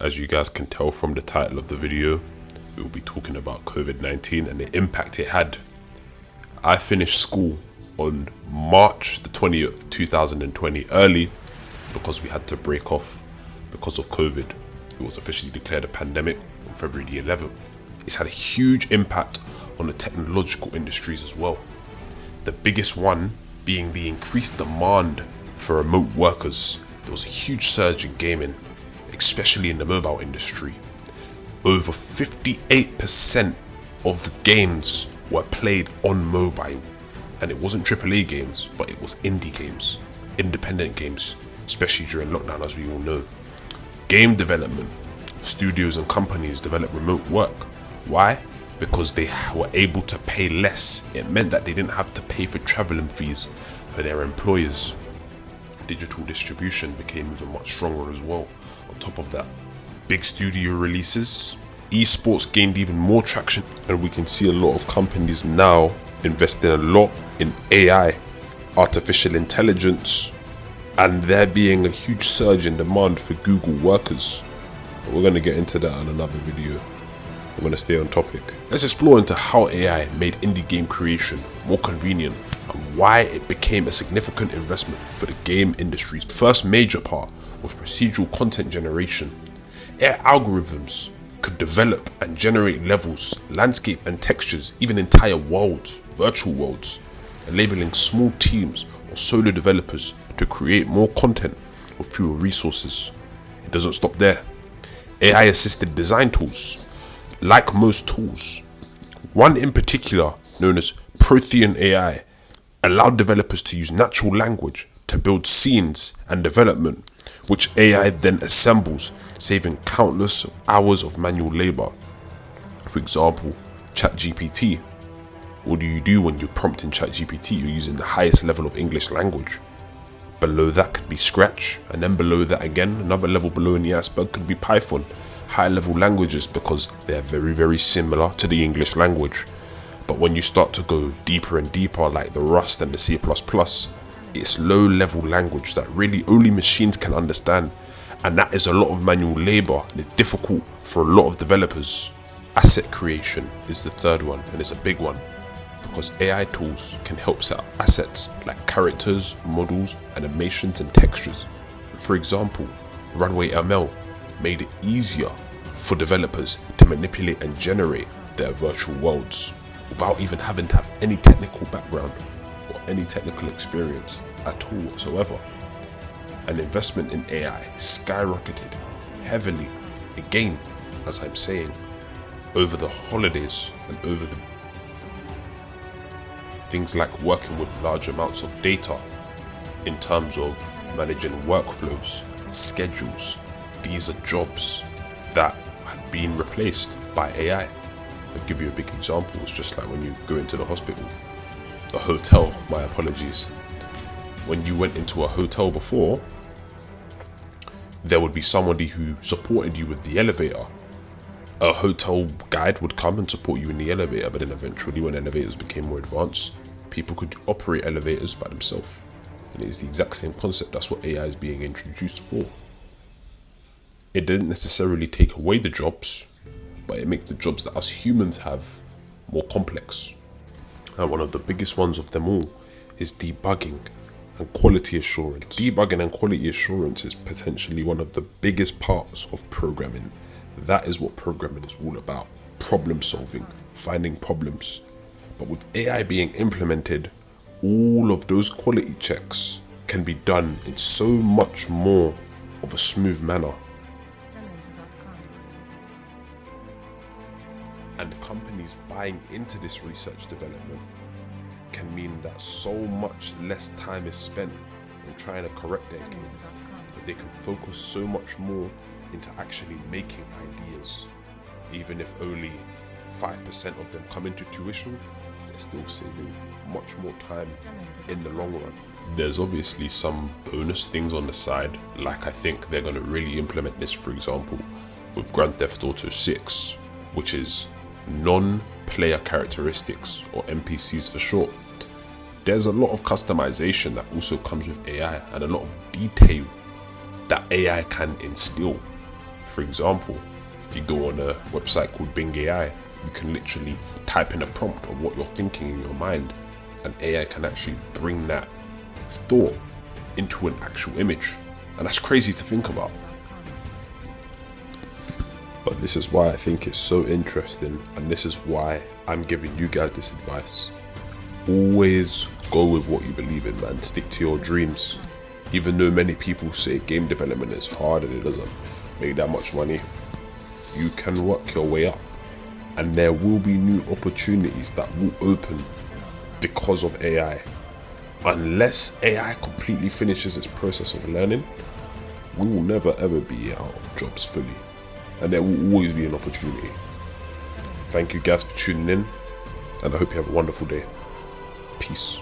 As you guys can tell from the title of the video, we will be talking about COVID-19 and the impact it had. I finished school on March the 20th, 2020 early because we had to break off because of COVID. It was officially declared a pandemic on February the 11th. It's had a huge impact on the technological industries as well. The biggest one being the increased demand for remote workers. There was a huge surge in gaming, especially in the mobile industry. Over 58% of games were played on mobile, and it wasn't AAA games, but it was indie games, independent games, especially during lockdown, as we all know. Game development, studios and companies developed remote work. Why? Because they were able to pay less. It meant that they didn't have to pay for traveling fees for their employers. Digital distribution became even much stronger as well. On top of that, big studio releases, esports gained even more traction, and we can see a lot of companies now investing a lot in AI, artificial intelligence, and there being a huge surge in demand for Google workers. But we're going to get into that in another video. I'm going to stay on topic. Let's explore into how AI made indie game creation more convenient and why it became a significant investment for the game industry's first major part was procedural content generation. AI algorithms could develop and generate levels, landscape and textures, even entire worlds, virtual worlds, enabling small teams or solo developers to create more content with fewer resources. It doesn't stop there. AI assisted design tools. Like most tools, one in particular, known as Prothean AI, allowed developers to use natural language to build scenes and development, which AI then assembles, saving countless hours of manual labor. For example, ChatGPT. What do you do when you prompt in ChatGPT? You're using the highest level of English language. Below that could be Scratch, and then below that again, another level below in the iceberg could be Python. High level languages because they're very similar to the English language. But when you start to go deeper and deeper, like the Rust and the C++, it's low level language that really only machines can understand, and that is a lot of manual labor and it's difficult for a lot of developers. Asset creation is the third one, and it's a big one because AI tools can help set up assets like characters, models, animations and textures. For example, Runway ML made it easier for developers to manipulate and generate their virtual worlds without even having to have any technical background or any technical experience at all whatsoever. An investment in AI skyrocketed heavily, again, as I'm saying, over the holidays and over the things like working with large amounts of data in terms of managing workflows, schedules. These are jobs that had been replaced by AI. I'll give you a big example. It's just like when you go into the hospital, the hotel, my apologies. When you went into a hotel before, there would be somebody who supported you with the elevator. A hotel guide would come and support you in the elevator, but then eventually when elevators became more advanced, people could operate elevators by themselves. And it's the exact same concept. That's what AI is being introduced for. It didn't necessarily take away the jobs, but it makes the jobs that us humans have more complex. And one of the biggest ones of them all is debugging and quality assurance. Debugging and quality assurance is potentially one of the biggest parts of programming. That is what programming is all about. Problem solving, finding problems. But with AI being implemented, all of those quality checks can be done in so much more of a smooth manner. And companies buying into this research development can mean that so much less time is spent on trying to correct their game, but they can focus so much more into actually making ideas. Even if only 5% of them come into tuition, they're still saving much more time in the long run. There's obviously some bonus things on the side, like I think they're going to really implement this, for example, with Grand Theft Auto 6, which is non-player characteristics, or NPCs for short. There's a lot of customization that also comes with AI and a lot of detail that AI can instill. For example, if you go on a website called Bing AI, you can literally type in a prompt of what you're thinking in your mind, and AI can actually bring that thought into an actual image. And that's crazy to think about. But this is why I think it's so interesting, and this is why I'm giving you guys this advice. Always go with what you believe in, man. Stick to your dreams. Even though many people say game development is hard and it doesn't make that much money, you can work your way up. And there will be new opportunities that will open because of AI. Unless AI completely finishes its process of learning, we will never ever be out of jobs fully. And there will always be an opportunity. Thank you guys for tuning in, and I hope you have a wonderful day. Peace.